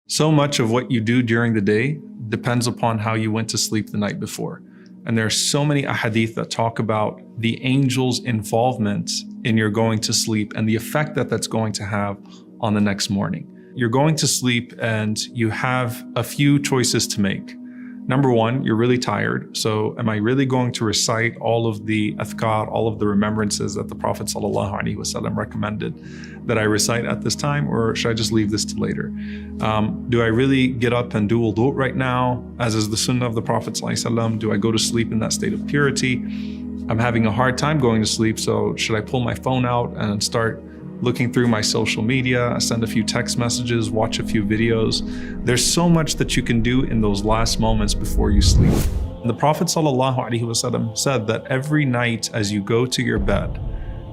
So much of what you do during the day depends upon how you went to sleep the night before. And there are so many ahadith that talk about the angel's involvement in your going to sleep and the effect that that's going to have on the next morning. You're going to sleep and you have a few choices to make. Number one, you're really tired. So am I really going to recite all of the adhkar, all of the remembrances that the Prophet ﷺ recommended that I recite at this time, or should I just leave this to later? Do I really get up and do wudu right now, as is the sunnah of the Prophet ﷺ? Do I go to sleep in that state of purity? I'm having a hard time going to sleep, so should I pull my phone out and start looking through my social media, send a few text messages, watch a few videos? There's so much that you can do in those last moments before you sleep. The Prophet ﷺ said that every night as you go to your bed,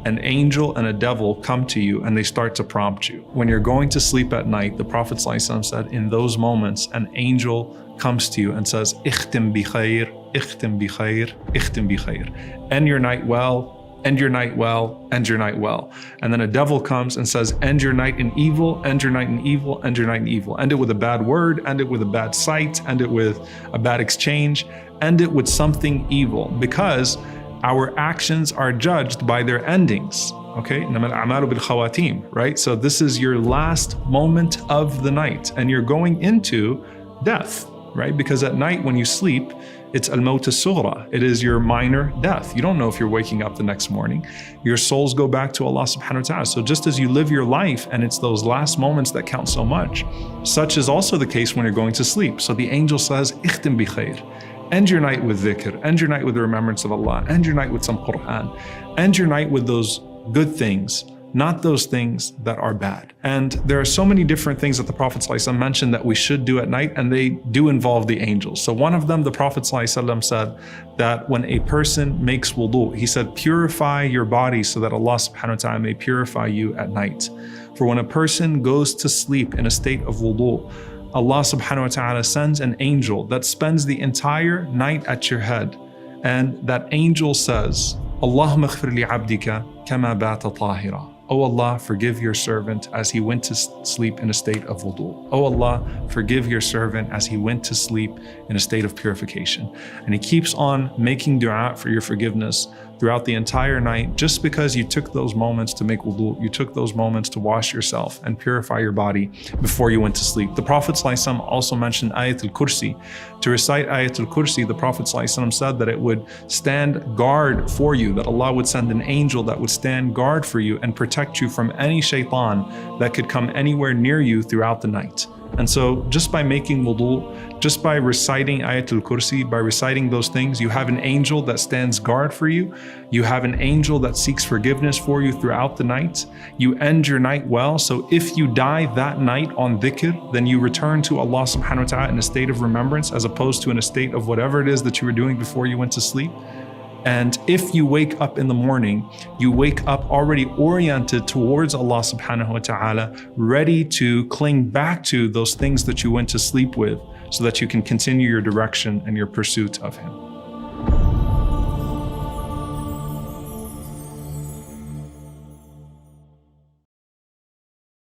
an angel and a devil come to you and they start to prompt you. When you're going to sleep at night, the Prophet ﷺ said in those moments, an angel comes to you and says, "Ikhtim bi khair, ikhtim bi khair, ikhtim bi khair." End your night well, end your night well, end your night well. And then a devil comes and says, end your night in evil, end your night in evil, end your night in evil. End it with a bad word, end it with a bad sight, end it with a bad exchange, end it with something evil, because our actions are judged by their endings. Okay, right? So this is your last moment of the night and you're going into death, right? Because at night when you sleep, it's al-maut as-sughra. It is your minor death. You don't know if you're waking up the next morning. Your souls go back to Allah subhanahu wa ta'ala. So just as you live your life and it's those last moments that count so much, such is also the case when you're going to sleep. So the angel says, "Ikhtim bi khair." End your night with dhikr, end your night with the remembrance of Allah, end your night with some Qur'an, end your night with those good things, not those things that are bad. And there are so many different things that the Prophet ﷺ mentioned that we should do at night, and they do involve the angels. So one of them, the Prophet ﷺ said that when a person makes wudu, he said, purify your body so that Allah subhanahu wa ta'ala may purify you at night. For when a person goes to sleep in a state of wudu, Allah subhanahu wa ta'ala sends an angel that spends the entire night at your head. And that angel says, Allahumma ighfir li abdika kama bata tahira. Oh Allah, forgive your servant as he went to sleep in a state of wudu. Oh Allah, forgive your servant as he went to sleep in a state of purification. And he keeps on making dua for your forgiveness throughout the entire night, just because you took those moments to make wudu, you took those moments to wash yourself and purify your body before you went to sleep. The Prophet ﷺ also mentioned Ayat al-Kursi. To recite Ayat al-Kursi, the Prophet ﷺ said that it would stand guard for you, that Allah would send an angel that would stand guard for you and protect you from any shaitan that could come anywhere near you throughout the night. And so just by making wudu, just by reciting Ayatul Kursi, by reciting those things, you have an angel that stands guard for you. You have an angel that seeks forgiveness for you throughout the night. You end your night well. So if you die that night on dhikr, then you return to Allah subhanahu wa ta'ala in a state of remembrance, as opposed to in a state of whatever it is that you were doing before you went to sleep. And if you wake up in the morning, you wake up already oriented towards Allah subhanahu wa ta'ala, ready to cling back to those things that you went to sleep with, so that you can continue your direction and your pursuit of Him.